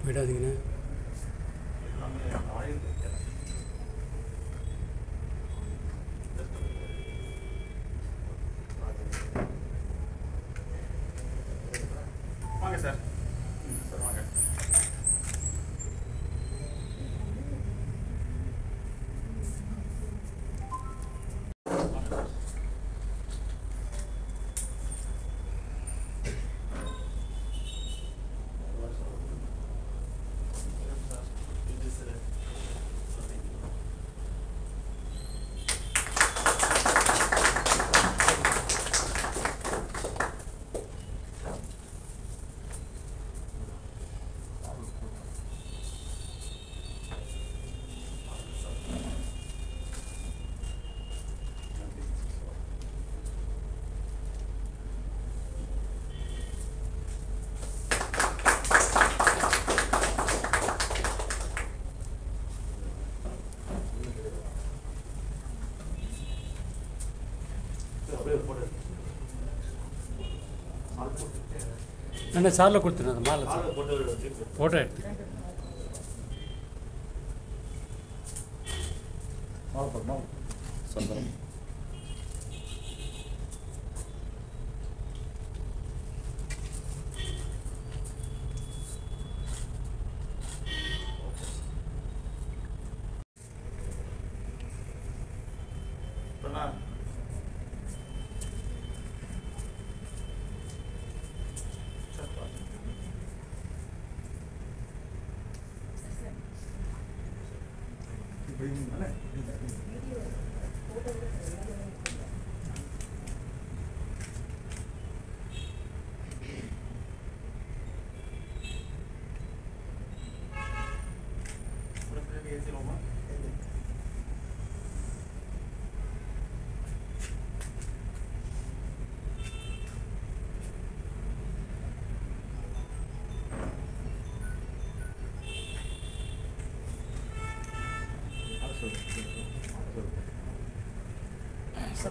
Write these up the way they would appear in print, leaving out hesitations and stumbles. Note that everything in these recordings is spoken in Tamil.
விடாதீங்கண்ணா. வாங்க சார். சார் வாங்க. என்ன சாரில் கொடுத்துருந்தேன் அந்த மாலை ஃபோட்டோ எடுத்து சொந்தம்.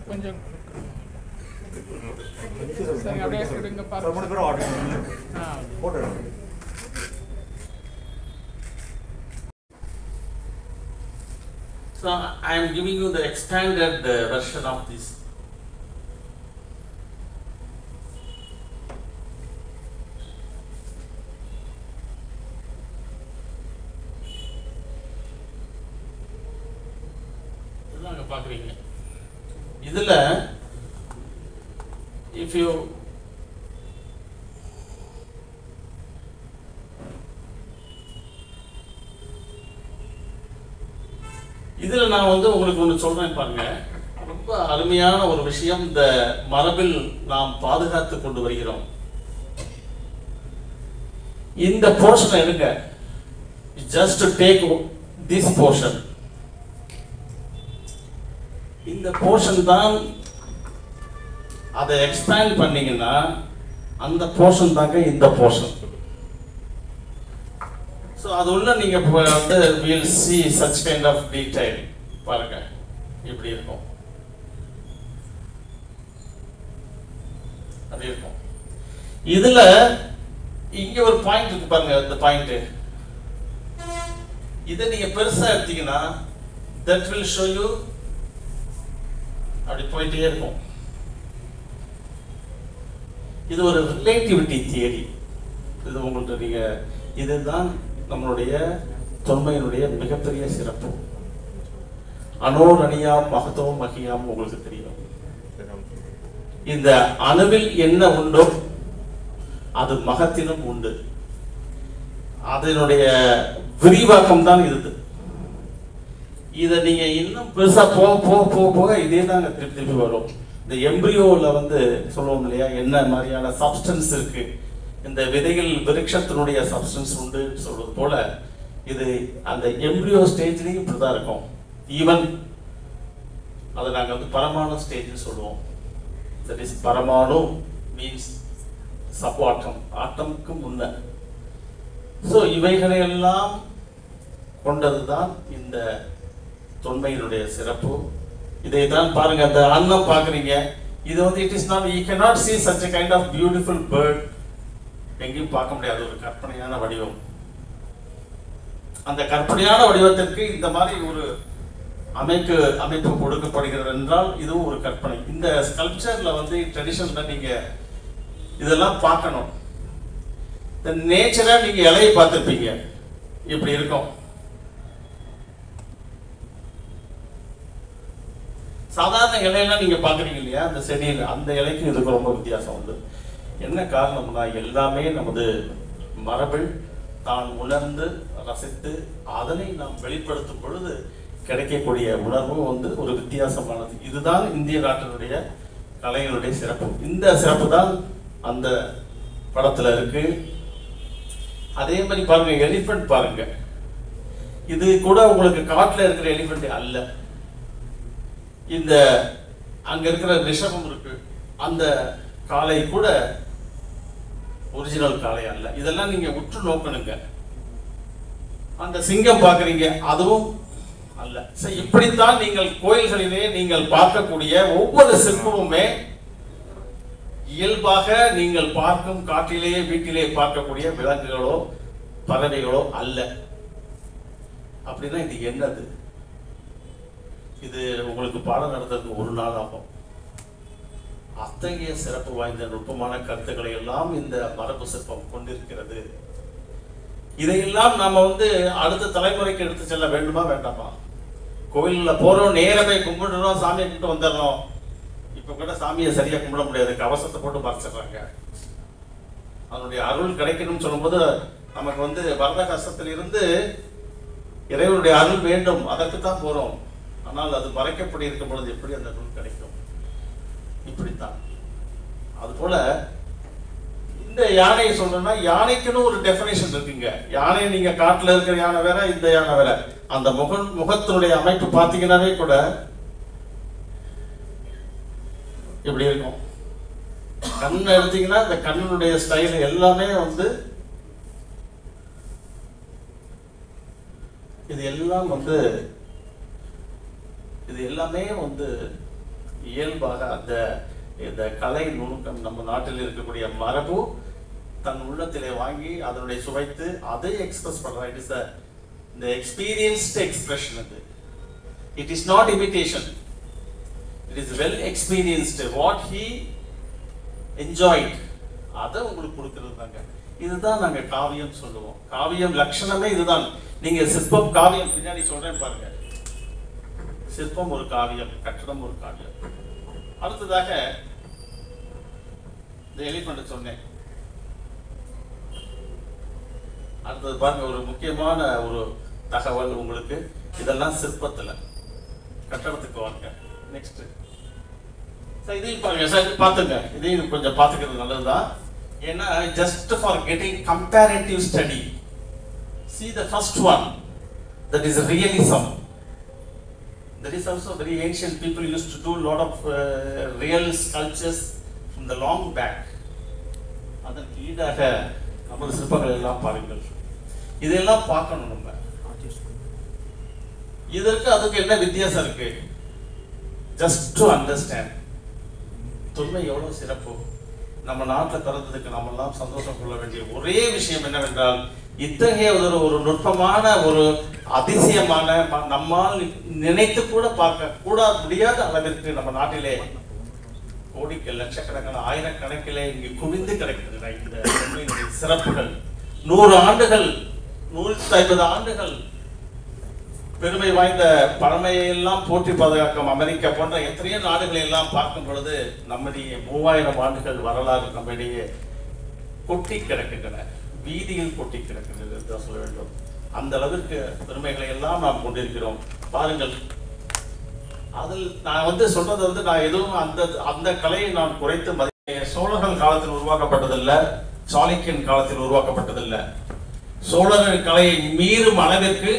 கொஞ்சம் அப்படியே கொடுங்க பாருங்க. So I am giving you the expanded version of this. இதுதாங்க பார்க்குறீங்க. இதில் if you இதில் நான் உங்களுக்கு ஒன்று சொல்கிறேன் பாருங்க. ரொம்ப அருமையான ஒரு விஷயம் இந்த மரபில் நாம் பாதுகாத்து கொண்டு வருகிறோம். இந்த போர்ஷனை எடுங்க. Just take this portion. இந்த போர்ஷன் தான் அதை எக்ஸ்பேண்ட் பண்ணீங்கன்னா அந்த போர்ஷன் தாங்க இந்த போர்ஷன். ஸோ அது உள்ள நீங்கள் வந்து will see such kind of detail. பாருங்க இப்படி இருக்கும், அப்படி இருக்கும். இதில் இங்கே ஒரு பாயிண்ட் இருக்கு பாருங்க. இந்த பாயிண்ட் இதை நீங்கள் பெருசாக எடுத்தீங்கன்னா that will show you அப்படி போயிட்டே இருக்கும். இது ஒரு ரிலேட்டிவிட்டி தியரி. இது உங்களுக்கு நீங்கள் இதுதான் நம்மளுடைய தொன்மையினுடைய மிகப்பெரிய சிறப்பு. அனோர் அணியாம் மகத்துவம் மகியாம் உங்களுக்கு தெரியும். இந்த அணுவில் என்ன உண்டோ அது மகத்திலும் உண்டு. அதனுடைய விரிவாக்கம் தான் இது. இதை நீங்க இன்னும் பெருசா போக போக போக போக இதே தாங்க திருப்பி திருப்பி வரும். இந்த எம்பிரியோவில் வந்து சொல்லுவோம் இல்லையா, என்ன மாதிரியான சப்ஸ்டன்ஸ் இருக்கு, இந்த விதையில் விருட்சத்தினுடைய சப்ஸ்டன்ஸ் உண்டு சொல்றது போல இது அந்த எம்ப்ரியோ ஸ்டேஜ்லையும் இப்படிதான் இருக்கும். ஈவன் அதை நாங்கள் வந்து பரமாணு ஸ்டேஜ் சொல்லுவோம். தட் இஸ் பரமாணு மீன்ஸ் சப் ஆட்டம், ஆட்டமுக்கு முன்ன. ஸோ இவைகளையெல்லாம் கொண்டதுதான் இந்த தொன்மையினுடைய சிறப்பு. இதை தான் பாருங்க, அந்த அன்னம் பார்க்குறீங்க, இது வந்து it is not, you cannot see such a kind of beautiful bird. எங்கேயும் பார்க்க முடியாது. ஒரு கற்பனையான வடிவம். அந்த கற்பனையான வடிவத்திற்கு இந்த மாதிரி ஒரு அமைப்பு கொடுக்கப்படுகிறது என்றால் இதுவும் ஒரு கற்பனை. இந்த ஸ்கல்ப்சர்ல வந்து ட்ரெடிஷன்ல நீங்க இதெல்லாம் பார்க்கணும். இந்த நேச்சரா நீங்க இலையை பார்த்துருப்பீங்க, இப்படி இருக்கும். சாதாரண இலையெல்லாம் நீங்க பாக்குறீங்க இல்லையா, அந்த செடியில் அந்த இலைக்கும் இதுக்கு ரொம்ப வித்தியாசம் உண்டு. என்ன காரணம்னா எல்லாமே நமது மரபில் தான் உணர்ந்து ரசித்து அதனை நாம் வெளிப்படுத்தும் பொழுது கிடைக்கக்கூடிய உணர்வு வந்து ஒரு வித்தியாசமானது. இதுதான் இந்திய நாட்டினுடைய கலைகளுடைய சிறப்பு. இந்த சிறப்பு தான் அந்த படத்துல இருக்கு. அதே மாதிரி பாருங்க, எலிஃபண்ட் பாருங்க, இது கூட உங்களுக்கு காட்டுல இருக்கிற எலிஃபண்ட் அல்ல. இந்த அங்க இருக்கிற ரிஷபம் இருக்கு, அந்த காளை கூட ஒரிஜினல் காளை அல்ல. இதெல்லாம் நீங்க உற்று நோக்கணுங்க. அந்த சிங்கம் பாக்குறீங்க, அதுவும் அல்ல. இப்படித்தான் நீங்கள் கோயில்களிலே நீங்கள் பார்க்கக்கூடிய ஒவ்வொரு சிற்பமுமே இயல்பாக நீங்கள் பார்க்கும் காட்டிலேயே வீட்டிலே பார்க்கக்கூடிய விலங்குகளோ பறவைகளோ அல்ல. அப்படின்னா இது என்னது? இது உங்களுக்கு பாடம் நடத்துறதுக்கு ஒரு நாள் ஆகும். அத்தகைய சிறப்பு வாய்ந்த நுட்பமான கருத்துக்களை எல்லாம் இந்த மரபு சிற்பம் கொண்டிருக்கிறது. இதையெல்லாம் நாம வந்து அடுத்த தலைமுறைக்கு எடுத்து செல்ல வேண்டுமா வேண்டாமா? கோயிலில் போறோம், நேரமே கும்பிடுறோம், சாமியை கும்பிட்டு வந்துடுறோம். இப்ப கூட சாமியை சரியா கும்பிட முடியாது, கவசத்தை போட்டு மறைச்சிடுறாங்க. அதனுடைய அருள் கிடைக்கணும்னு சொல்லும்போது நமக்கு வந்து வரத கஷ்டத்திலிருந்து இறைவனுடைய அருள் வேண்டும், அதற்கு தான் போறோம். ஆனால் அது மறைக்கப்படி இருக்கும் பொழுது எப்படி அந்த அருள் கிடைக்கும்? இப்படித்தான். அது போல இந்த யானையை சொல்றேன்னா, யானைக்குன்னு ஒரு டெஃபினேஷன் இருக்குங்க. யானை நீங்க காட்டுல இருக்கிற யானை வேற, இந்த யானை வேற. அந்த முகத்தினுடைய அமைப்பு பார்த்தீங்கன்னாவே கூட இப்படி இருக்கும். கண்ணை எடுத்தீங்கன்னா இந்த கண்ணுடைய ஸ்டைல் எல்லாமே வந்து இது எல்லாமே வந்து இயல்பாக அந்த இந்த கலை நுணுக்கம் நம்ம நாட்டில் இருக்கக்கூடிய மரபு தன் உள்ளத்திலே வாங்கி அதனுடைய சுவைத்து அதை எக்ஸ்பிரஸ் பண்ற. It is the experienced expression. It is not imitation. It is well experienced. What he enjoyed அதை உங்களுக்கு கொடுக்கிறதுதாங்க. இதுதான் நாங்க காவியம் சொல்லுவோம். காவியம் லட்சணமே இதுதான். நீங்க சிற்பம் காவியம் பின்னாடி சொல்றேன் பாருங்க. சிற்பம் ஒரு காவியம், கட்டடம் ஒரு காவியம். அடுத்ததாக இந்த எலிஃபண்ட் சொன்னேன். அடுத்தது பாருங்க, ஒரு முக்கியமான ஒரு தகவல் உங்களுக்கு. இதெல்லாம் சிற்பத்துல, கட்டடத்துக்கு வாங்க. நெக்ஸ்ட் இதையும் பாருங்க சார், பார்த்துங்க. இதையும் கொஞ்சம் பார்த்துக்கிறது நல்லதுதான். ஏன்னா just for getting comparative study. see the first one, that is realism. That is also very ancient. People used to do a lot of real sculptures from the long back. அதற்கு ஈடாக நமது சிற்பங்கள் எல்லாம் பாருங்கள். இதெல்லாம் பார்க்கணும் நம்ம. இதற்கு அதுக்கு என்ன வித்தியாசம் இருக்கு? ஜஸ்ட் டு அண்டர்ஸ்டாண்ட் தொன்மை எவ்வளவு சிறப்பு. நம்ம நாட்டில் பிறந்ததுக்கு நம்ம எல்லாம் சந்தோஷம் கொள்ள வேண்டிய ஒரே விஷயம் என்னவென்றால், இத்தகைய ஒரு நுட்பமான ஒரு அதிசயமான நம்மால் நினைத்து கூட பார்க்க கூட முடியாத அளவிற்கு நம்ம நாட்டிலே கோடிக்கு லட்சக்கணக்கான ஆயிரக்கணக்கிலே இங்கு குவிந்து கிடக்கின்றன இந்த தொன்மையினுடைய சிறப்புகள். 100 ஆண்டுகள் 150 ஆண்டுகள் பெருமை வாய்ந்த பழமையை எல்லாம் போற்றி பாதுகாக்கும் அமெரிக்கா போன்ற எத்தனையோ நாடுகளை எல்லாம் பார்க்கும் பொழுது நம்முடைய 3000 ஆண்டுகள் வரலாறு நம்மிடையே கொட்டி கிடக்கின்றன, வீதியில் கொட்டி கிடக்கின்றது என்று சொல்ல வேண்டும். அந்த அளவிற்கு பெருமைகளை எல்லாம் நாம் கொண்டிருக்கிறோம். பாருங்கள், அதில் நான் வந்து சொல்றது நான் எதுவும் அந்த கலையை நான் குறைத்து சோழர்கள் காலத்தில் உருவாக்கப்பட்டதில்லை. சாளுக்கியன் காலத்தில் உருவாக்கப்பட்டதில்லை. சோழர் கலையை மீறும் அளவிற்கு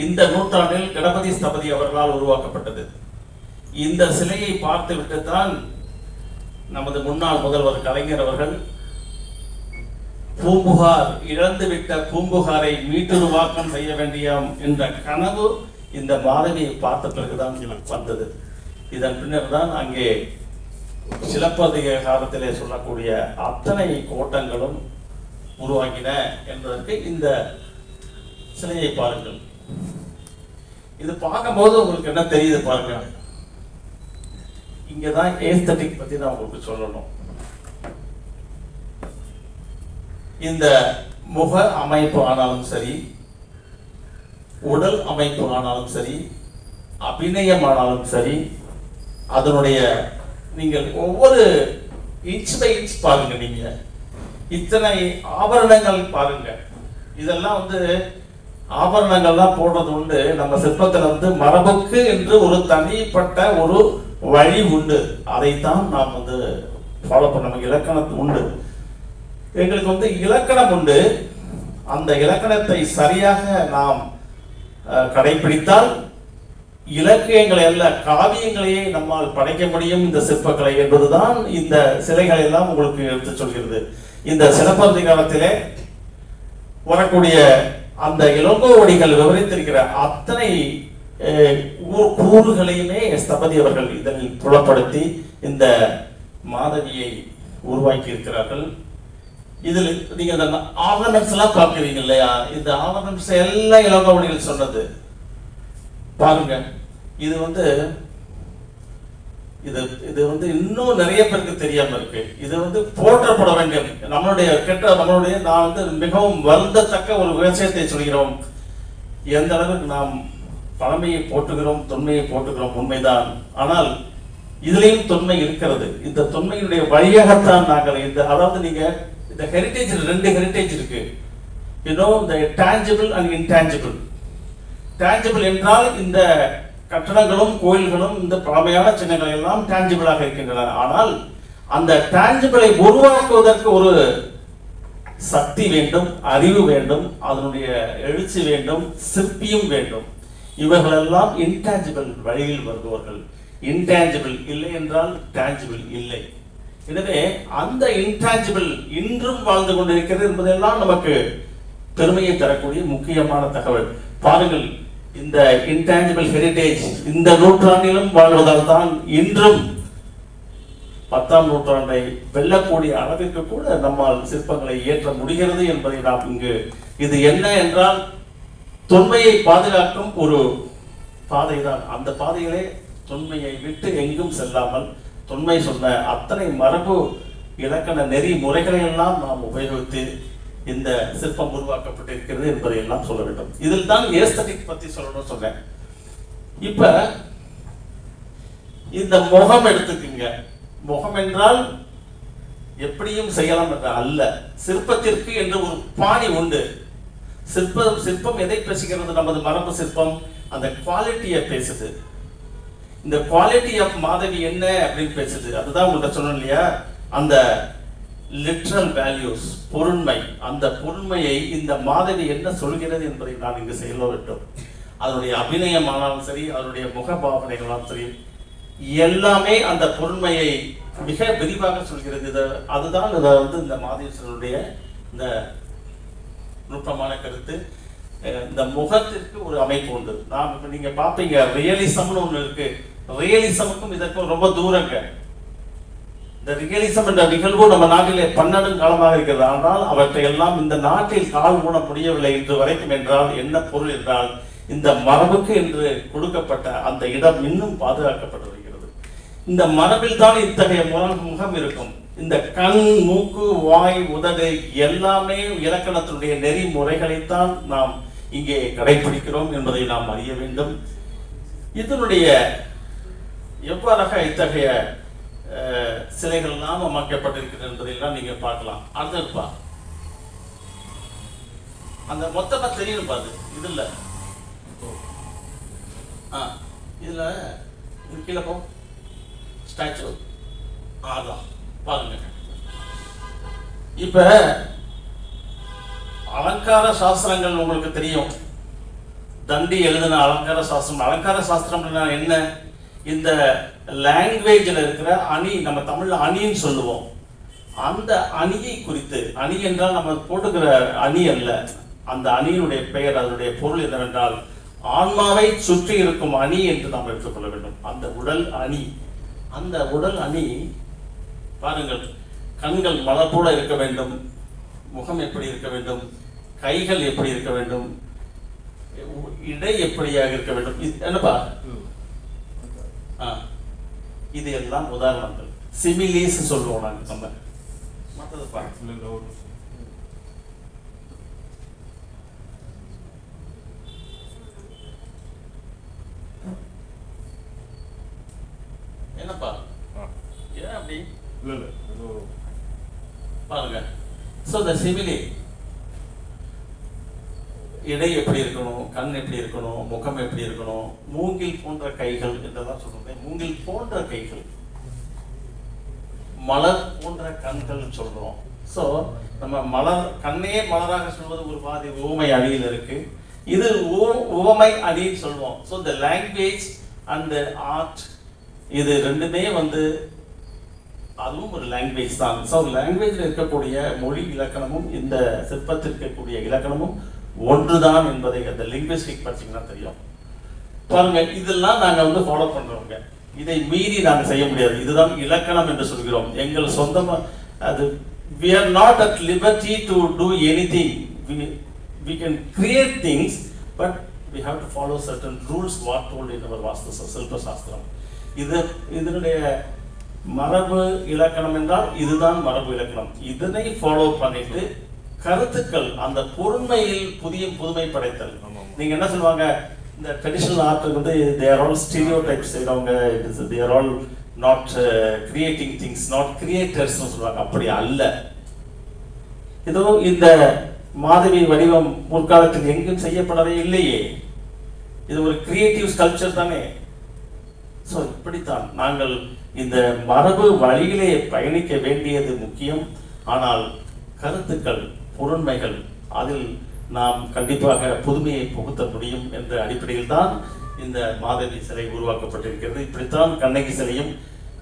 இந்த நூற்றாண்டில் கணபதி ஸ்தபதி அவர்களால் உருவாக்கப்பட்டது. இந்த சிலையை பார்த்து விட்டுத்தான் நமது முன்னாள் முதல்வர் கலைஞர் அவர்கள் பூம்புகார், இழந்துவிட்ட பூம்புகாரை மீட்டுருவாக்கம் செய்ய வேண்டிய என்ற கனவு இந்த மாதவியை பார்த்த பிறகுதான் வந்தது. இதன் பின்னர் தான் அங்கே சிலப்பதிகாரத்திலே சொல்லக்கூடிய அத்தனை கோட்டங்களும் உருவாக்கின என்பதற்கு இந்த சிலையை பாருங்கள். இது பார்க்கும்போது உங்களுக்கு என்ன தெரியுது பாருங்க. இங்கதான் ஏஸ்தட்டிக் பத்தி நான் உங்களுக்கு சொல்லணும். இந்த முக அமைப்பு ஆனாலும் சரி, உடல் அமைப்பு ஆனாலும் சரி, அபிநயம் ஆனாலும் சரி, அதனுடைய நீங்கள் ஒவ்வொரு இன்ச் பை இன்ச் பாருங்க. நீங்க இத்தனை ஆபரணங்கள் பாருங்க. இதெல்லாம் ஆபரணங்கள்லாம் போடுறது உண்டு. நம்ம சிற்பத்தில் மரபுக்கு என்று ஒரு தனிப்பட்ட ஒரு வழி உண்டு. அதைத்தான் நாம் ஃபாலோ பண்ண. நமக்கு இலக்கணம் உண்டு, எங்களுக்கு இலக்கணம் உண்டு. அந்த இலக்கணத்தை சரியாக நாம் கடைபிடித்தால் இலக்கியங்களை அல்ல, காவியங்களையே நம்மால் படைக்க முடியும் இந்த சிற்பக்கலை என்பதுதான் இந்த சிலைகளை எல்லாம் உங்களுக்கு எடுத்து சொல்கிறது. இந்த சிலப்பதிகாரத்திலே வரக்கூடிய அந்த இளங்கோவடிகள் விவரித்திருக்கிற அத்தனை கூறுகளையுமே ஸ்தபதி அவர்கள் இதனில் புலப்படுத்தி இந்த மாதவியை உருவாக்கி இருக்கிறார்கள். இதில் நீங்க இந்த ஆவர்ணம்ஸ் எல்லாம் பார்க்கிறீங்க இல்லையா? இந்த ஆவர்ணம்ஸ் எல்லாம் இளங்கோவடிகள் சொன்னது பாருங்க. இது இது இன்னும் நிறைய பேருக்கு தெரியாம இருக்கு. இது போற்றப்பட வேண்டும். நம்மளுடைய நான் மிகவும் வருந்தத்தக்க ஒரு விஷயத்தை சொல்கிறோம். எந்த அளவுக்கு நாம் பழமையை போட்டுகிறோம், தொன்மையை போட்டுகிறோம் உண்மைதான். ஆனால் இதுலயும் தொன்மை இருக்கிறது. இந்த தொன்மையினுடைய வழியாகத்தான் நாங்கள் அதாவது நீங்க இந்த ஹெரிட்டேஜ், 2 ஹெரிட்டேஜ் இருக்கு. இந்த டான்ஜிபிள் அண்ட் இன்டான்ஜிபிள். டான்ஜிபிள் என்றால் இந்த கட்டடங்களும் கோயில்களும் இந்த பழமையான சின்னங்கள் எல்லாம் டான்ஜிபிளாக இருக்கின்றன. ஆனால் அந்த டான்ஜிபிளை உருவாக்குவதற்கு ஒரு சக்தி வேண்டும், அறிவு வேண்டும், அதனுடைய எழுச்சி வேண்டும், சிற்பியும் வேண்டும். இவர்களெல்லாம் இன்டான்ஜிபிள் வழியில் வருபவர்கள். இன்டான்ஜிபிள் இல்லை என்றால் டான்ஜிபிள் இல்லை. எனவே அந்த இன்டான்ஜிபிள் இன்றும் வாழ்ந்து கொண்டிருக்கிறது என்பதெல்லாம் நமக்கு பெருமையை தரக்கூடிய முக்கியமான தகவல். பாருங்கள், இந்த இன்டான்ஜிபிள் ஹெரிட்டேஜ் இந்த நூற்றாண்டிலும் வாழ்வதால் தான் இன்றும் 10ஆம் நூற்றாண்டை வெல்லக்கூடிய அளவிற்கு கூட நம்மால் சிற்பங்களை ஏற்ற முடிகிறது என்பதை நாம் இங்கு இது என்ன என்றால் தொன்மையை பாதுகாக்கும் ஒரு பாதை தான். அந்த பாதைகளே தொன்மையை விட்டு எங்கும் செல்லாமல் தொன்மை சொன்ன அத்தனை மரபு இலக்கண நெறி முறைகளை எல்லாம் நாம் உபயோகித்து இந்த சிற்பம் உருவாக்கப்பட்டிருக்கிறது என்பதை எல்லாம் சொல்ல வேண்டும். இதில் தான் ஏஸ்தட்டிக் பத்தி சொல்லணும்னு சொன்னேன். இப்ப இந்த முகம் எடுத்துக்கீங்க. முகம் என்றால் எப்படியும் செய்யலாம் என்ற அல்ல, சிற்பத்திற்கு என்று ஒரு பாணி உண்டு. சிற்பம் எதை பேசுகிறது? நமது மரபு சிற்பம் அந்த குவாலிட்டியை பேசுது. இந்த குவாலிட்டி ஆஃப் மாதவி என்ன அப்படின்னு பேசுது. அதுதான் உங்கள்கிட்ட சொன்னோம் இல்லையா, அந்த லிட்ரல் வேல்யூஸ், பொருண்மை. அந்த பொருண்மையை இந்த மாதவி என்ன சொல்கிறது என்பதை நான் இங்கு செய்ய வேண்டும். அதனுடைய அபிநயம் ஆனாலும் சரி, அதனுடைய முகபாவனைகளாலும் சரி, எல்லாமே அந்த பொருண்மையை மிக விரிவாக சொல்கிறது. அதுதான் இந்த மாதேஸ்வரனுடைய இந்த நுட்பமான கருத்து. இந்த முகத்திற்கு ஒரு அமைப்பு உண்டு. நாம் இப்ப நீங்க பாப்பீங்க, ரியலிசம்னு ஒண்ணு இருக்கு. ரியலிசமுக்கும் இதற்கும் ரொம்ப தூரங்க. இந்த ரியலிசம் என்ற நிகழ்வு நம்ம நாட்டிலே பன்னெடும் காலமாக இருக்கிறது. ஆனால் அவற்றை எல்லாம் இந்த நாட்டில் கால் மூட முடியவில்லை இன்று வரைக்கும். என்றால் என்ன பொருள் என்றால், இந்த மரபுக்கு என்று கொடுக்கப்பட்ட அந்த இடம் இன்னும் பாதுகாக்கப்பட்டு வருகிறது. இந்த மரபில் தான் இத்தகைய முகம் இருக்கும். இந்த கண், மூக்கு, வாய், உதடு எல்லாமே இலக்கணத்தினுடைய நெறிமுறைகளைத்தான் நாம் இங்கே கடைபிடிக்கிறோம் என்பதை நாம் அறிய வேண்டும். இதனுடைய எவ்வாறாக இத்தகைய சிலைகள் எல்லாம் அமைக்கப்பட்டிருக்கிறது என்பதையெல்லாம் நீங்க பார்க்கலாம். அடுத்ததுப்பா அந்த மொத்தமா தெரியணும் பாரு. இதுல இதுல கீழே போ ஸ்டாச்சு. அதான் பாருங்க, இப்ப அலங்கார சாஸ்திரங்கள் உங்களுக்கு தெரியும். தண்டி எழுதின அலங்கார சாஸ்திரம். அலங்கார சாஸ்திரம்னா என்ன? இந்த லாங்குவேஜில் இருக்கிற அணி, நம்ம தமிழ்ல அணின்னு சொல்லுவோம், அந்த அணியை குறித்து, அணி என்றால் நம்ம போட்டுக்கிற அணி அல்ல, அந்த அணியினுடைய பெயர், அதனுடைய பொருள் என்னவென்றால் ஆன்மாவை சுற்றி இருக்கும் அணி என்று நாம் எடுத்துக்கொள்ள வேண்டும். அந்த உடல் அணி, அந்த உடல் அணி பாருங்கள், கண்கள் மலர் போல இருக்க வேண்டும், முகம் எப்படி இருக்க வேண்டும், கைகள் எப்படி இருக்க வேண்டும், இடை எப்படியாக இருக்க வேண்டும். என்னப்பா இது எல்லாம் உதாரணங்கள், சிமிலிஸ் சொல்லுவோம் நாங்கள். நம்ம மற்றது என்னப்பா ஏன் அப்படி பாருங்க. சோ the simile, இடை எப்படி இருக்கணும், கண் எப்படி இருக்கணும், முகம் எப்படி இருக்கணும், மூங்கில் போன்ற கைகள் என்றெல்லாம் சொல்றோம். மூங்கில் போன்ற கைகள், மலர் போன்ற கண்கள் சொல்றோம். சோ நம்ம மலர், கண்ணே மலராக சொல்வது ஒரு பாதி உவமை அணியில் இருக்கு. இது உவமை அணின்னு சொல்லுவோம். So the language and the art, இது ரெண்டுமே அதுவும் ஒரு லாங்குவேஜ் தான். ஸோ லாங்குவேஜில் இருக்கக்கூடிய மொழி இலக்கணமும் இந்த சிற்பத்தில் இருக்கக்கூடிய இலக்கணமும் ஒன்றுதான் என்பதை அந்த லிங்குவிஸ்டிக் படிச்சீங்கன்னா தெரியும். பாருங்க, இதெல்லாம் நாங்கள் ஃபாலோ பண்றோங்க. இதை மீறி நாங்கள் செய்ய முடியாது. இதுதான் இலக்கணம் என்று சொல்கிறோம். எங்கள் சொந்தமா அது we are not at liberty to do anything. We can create things, but we have to follow certain rules what told in our vastu silpa shastram. இதனுடைய மரபு இலக்கணம் என்றால் இதுதான் மரபு இலக்கணம். இதனை ஃபாலோ பண்ணிட்டு கருத்துக்கள், அந்த பொறுமையில் புதுமை படைத்தல். நீங்க என்ன சொல்லுவாங்க, இந்த traditional art they are all stereotypes செய்றவங்க, they are all not creating things, not creators சொல்லுவாங்க. அப்படி அல்ல. இதோ இந்த மாதவி வடிவம் முற்காலத்தில் எங்கும் செய்யப்படவே இல்லையே. இது ஒரு கிரியேட்டிவ் ஸ்கல்ப்சர் தானே. ஸோ இப்படித்தான் நாங்கள் இந்த மரபு வழியிலே பயணிக்க வேண்டியது முக்கியம். ஆனால் கருத்துக்கள், பொருண்மைகள், அதில் நாம் கண்டிப்பாக புதுமையை புகுத்த முடியும் என்ற அடிப்படையில் தான் இந்த மாதவி சிலை உருவாக்கப்பட்டிருக்கிறது. இப்படித்தான் கண்ணகி சிலையும்.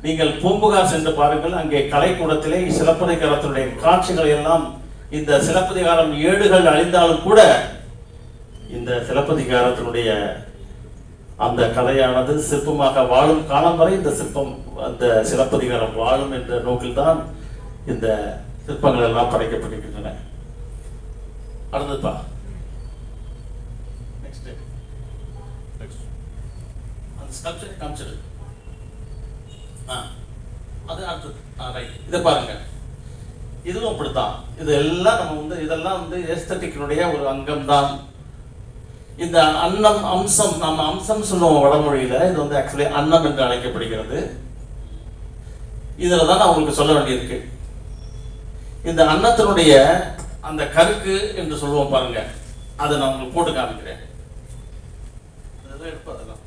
நீங்கள் பூம்புகார் சென்று பாருங்கள், அங்கே கலைக்கூடத்திலே சிலப்பதிகாரத்தினுடைய காட்சிகளை எல்லாம், இந்த சிலப்பதிகாரம் ஏடுகள் அழிந்தாலும் கூட இந்த சிலப்பதிகாரத்தினுடைய அந்த கதையானது சிற்பமாக வாழும் காலம் வரை இந்த சிற்பம், அந்த சிலப்பதிகாரம் வாழும் என்ற நோக்கில் தான் இந்த சிற்பங்கள் எல்லாம் படைக்கப்பட்டிருக்கின்றன. அடுத்ததுப்பா நெக்ஸ்ட் அந்த ஸ்கல்ப்சர் காமிச்சிடு. அது அடுத்தது ரைட். இதை பாருங்க, இதுவும் அப்படித்தான். இதெல்லாம் நம்ம இதெல்லாம் ஏஸ்தட்டிக்கினுடைய ஒரு அங்கம் தான். இந்த அன்னம், அம்சம், நம்ம அம்சம் சொல்லுவோம் வடமொழியில, இது ஆக்சுவலி அன்னம் என்று அழைக்கப்படுகிறது. இதுல தான் நான் உங்களுக்கு சொல்ல வேண்டியிருக்கு. இந்த அன்னத்தினுடைய அந்த கருக்கு என்று சொல்லுவோம் பாருங்க, அதை நான் உங்களுக்கு போட்டு காமிக்கிறேன். எடுப்பதெல்லாம்